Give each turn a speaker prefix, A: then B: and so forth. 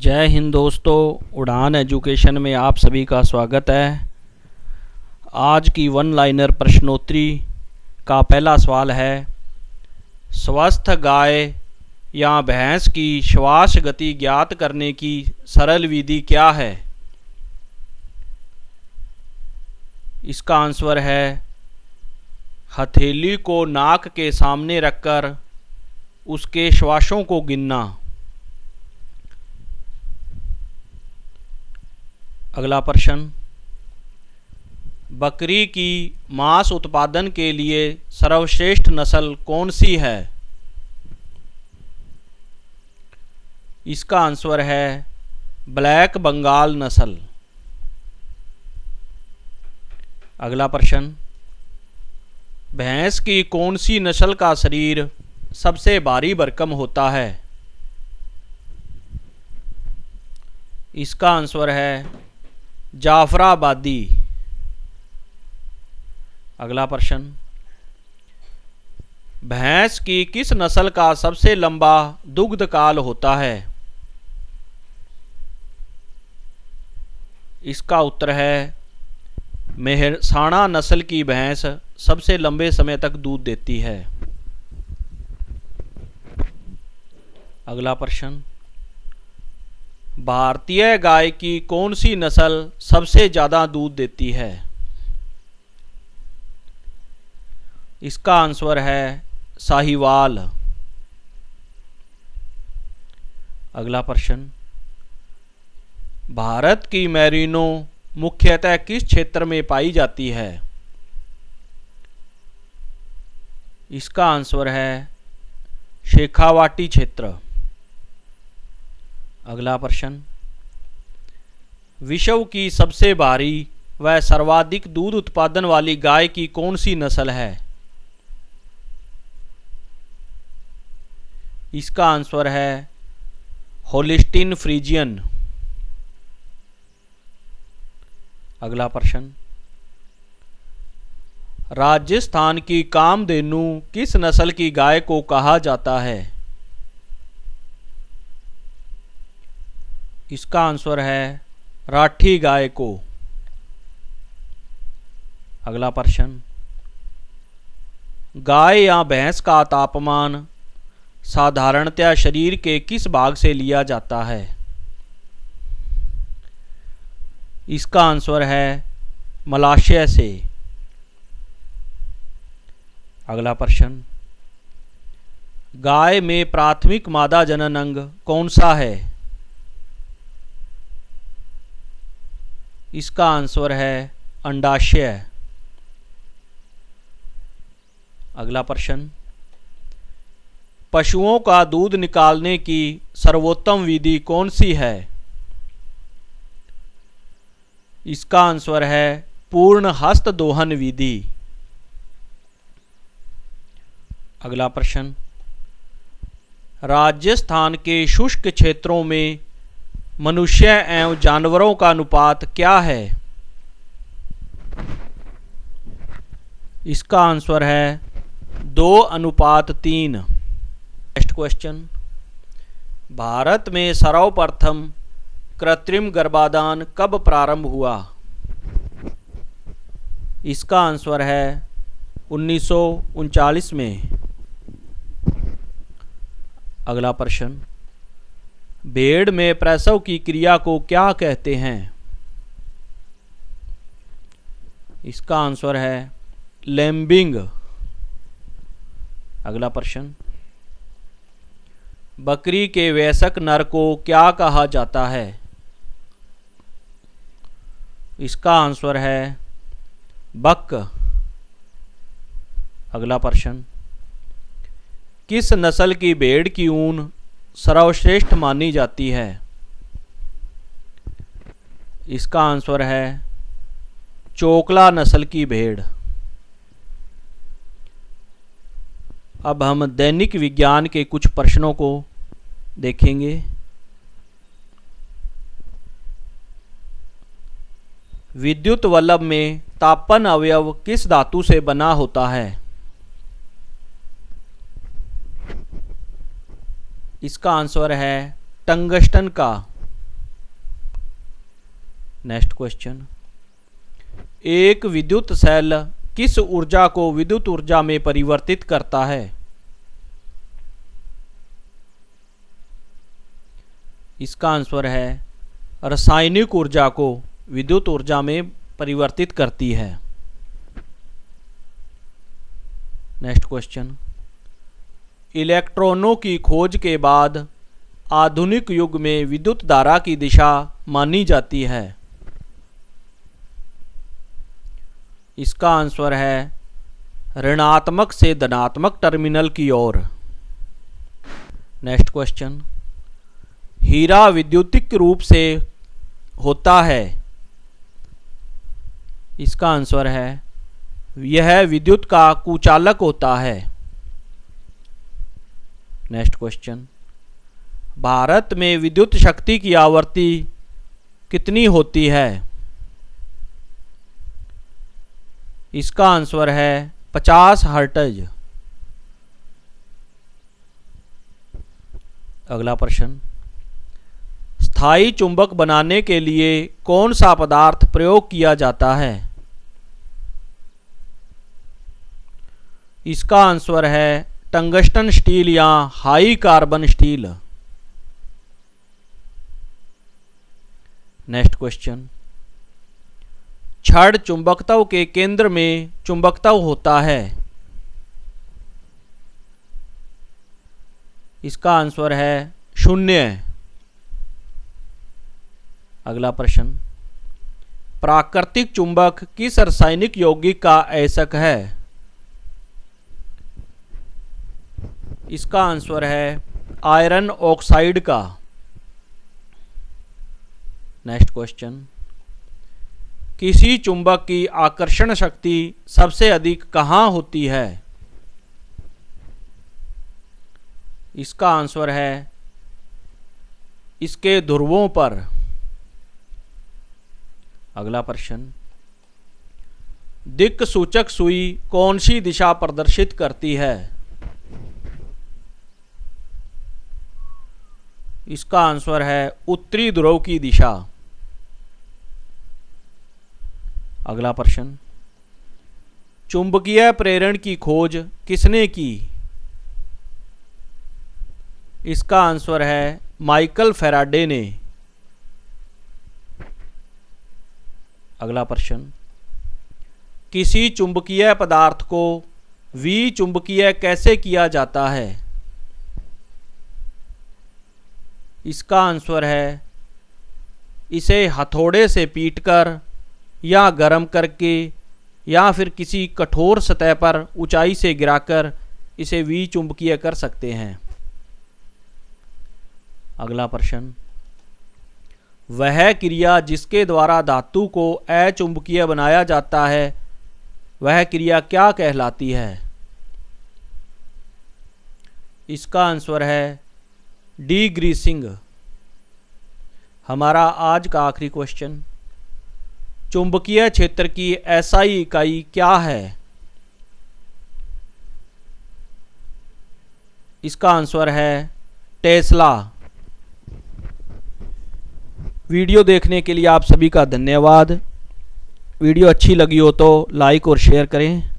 A: जय हिंद दोस्तों, उड़ान एजुकेशन में आप सभी का स्वागत है। आज की वन लाइनर प्रश्नोत्तरी का पहला सवाल है, स्वस्थ गाय या भैंस की श्वास गति ज्ञात करने की सरल विधि क्या है? इसका आंसर है हथेली को नाक के सामने रखकर उसके श्वासों को गिनना। अगला प्रश्न, बकरी की मांस उत्पादन के लिए सर्वश्रेष्ठ नस्ल कौन सी है? इसका आंसर है ब्लैक बंगाल नस्ल। अगला प्रश्न, भैंस की कौन सी नस्ल का शरीर सबसे भारी भरकम होता है? इसका आंसर है जाफराबादी। अगला प्रश्न, भैंस की किस नस्ल का सबसे लंबा दुग्ध काल होता है? इसका उत्तर है मेहसाणा नस्ल की भैंस सबसे लंबे समय तक दूध देती है। अगला प्रश्न, भारतीय गाय की कौन सी नस्ल सबसे ज्यादा दूध देती है? इसका आंसर है साहिवाल। अगला प्रश्न, भारत की मैरिनो मुख्यतः किस क्षेत्र में पाई जाती है? इसका आंसर है शेखावाटी क्षेत्र। अगला प्रश्न, विश्व की सबसे भारी व सर्वाधिक दूध उत्पादन वाली गाय की कौन सी नस्ल है? इसका आंसर है होलिस्टीन फ्रीजियन। अगला प्रश्न, राजस्थान की कामधेनु किस नस्ल की गाय को कहा जाता है? इसका आंसर है राठी गाय को। अगला प्रश्न, गाय या भैंस का तापमान साधारणतया शरीर के किस भाग से लिया जाता है? इसका आंसर है मलाशय से। अगला प्रश्न, गाय में प्राथमिक मादा जनन अंग कौन सा है? इसका आंसर है अंडाशय। अगला प्रश्न, पशुओं का दूध निकालने की सर्वोत्तम विधि कौन सी है? इसका आंसर है पूर्ण हस्त दोहन विधि। अगला प्रश्न, राजस्थान के शुष्क क्षेत्रों में मनुष्य एवं जानवरों का अनुपात क्या है? इसका आंसर है 2:3। नेक्स्ट क्वेश्चन, भारत में सर्वप्रथम कृत्रिम गर्भाधान कब प्रारंभ हुआ? इसका आंसर है 1939 में। अगला प्रश्न, भेड़ में प्रसव की क्रिया को क्या कहते हैं? इसका आंसर है लैम्बिंग। अगला प्रश्न, बकरी के वयस्क नर को क्या कहा जाता है? इसका आंसर है बक। अगला प्रश्न, किस नस्ल की भेड़ की ऊन सर्वश्रेष्ठ मानी जाती है? इसका आंसर है चोकला नस्ल की भेड़। अब हम दैनिक विज्ञान के कुछ प्रश्नों को देखेंगे। विद्युत बल्ब में तापन अवयव किस धातु से बना होता है? इसका आंसर है टंगस्टन का। नेक्स्ट क्वेश्चन, एक विद्युत सेल किस ऊर्जा को विद्युत ऊर्जा में परिवर्तित करता है? इसका आंसर है रासायनिक ऊर्जा को विद्युत ऊर्जा में परिवर्तित करती है। नेक्स्ट क्वेश्चन, इलेक्ट्रॉनों की खोज के बाद आधुनिक युग में विद्युत धारा की दिशा मानी जाती है। इसका आंसर है ऋणात्मक से धनात्मक टर्मिनल की ओर। नेक्स्ट क्वेश्चन, हीरा विद्युतिक रूप से होता है। इसका आंसर है यह विद्युत का कुचालक होता है। नेक्स्ट क्वेश्चन, भारत में विद्युत शक्ति की आवृत्ति कितनी होती है? इसका आंसर है 50 हर्ट्ज। अगला प्रश्न, स्थायी चुंबक बनाने के लिए कौन सा पदार्थ प्रयोग किया जाता है? इसका आंसर है टंगस्टन स्टील या high carbon steel. Next question, छड़ चुंबकत्व के केंद्र में चुंबकत्व होता है। इसका आंसर है 0। अगला प्रश्न, प्राकृतिक चुंबक किस रासायनिक यौगिक का ऐसक है? इसका आंसर है आयरन ऑक्साइड का। नेक्स्ट क्वेश्चन, किसी चुंबक की आकर्षण शक्ति सबसे अधिक कहाँ होती है? इसका आंसर है इसके ध्रुवों पर। अगला प्रश्न, दिक् सूचक सुई कौन सी दिशा प्रदर्शित करती है? इसका आंसर है उत्तरी ध्रुव की दिशा। अगला प्रश्न, चुंबकीय प्रेरण की खोज किसने की? इसका आंसर है माइकल फैराडे ने। अगला प्रश्न, किसी चुंबकीय पदार्थ को विचुंबकीय कैसे किया जाता है? इसका आंसर है इसे हथौड़े से पीटकर या गर्म करके या फिर किसी कठोर सतह पर ऊंचाई से गिराकर इसे विचुंबकीय कर सकते हैं। अगला प्रश्न, वह क्रिया जिसके द्वारा धातु को अचुंबकीय बनाया जाता है वह क्रिया क्या कहलाती है? इसका आंसर है डीग्रीसिंग। हमारा आज का आखिरी क्वेश्चन, चुंबकीय क्षेत्र की एसआई इकाई क्या है? इसका आंसर है टेस्ला। वीडियो देखने के लिए आप सभी का धन्यवाद। वीडियो अच्छी लगी हो तो लाइक और शेयर करें।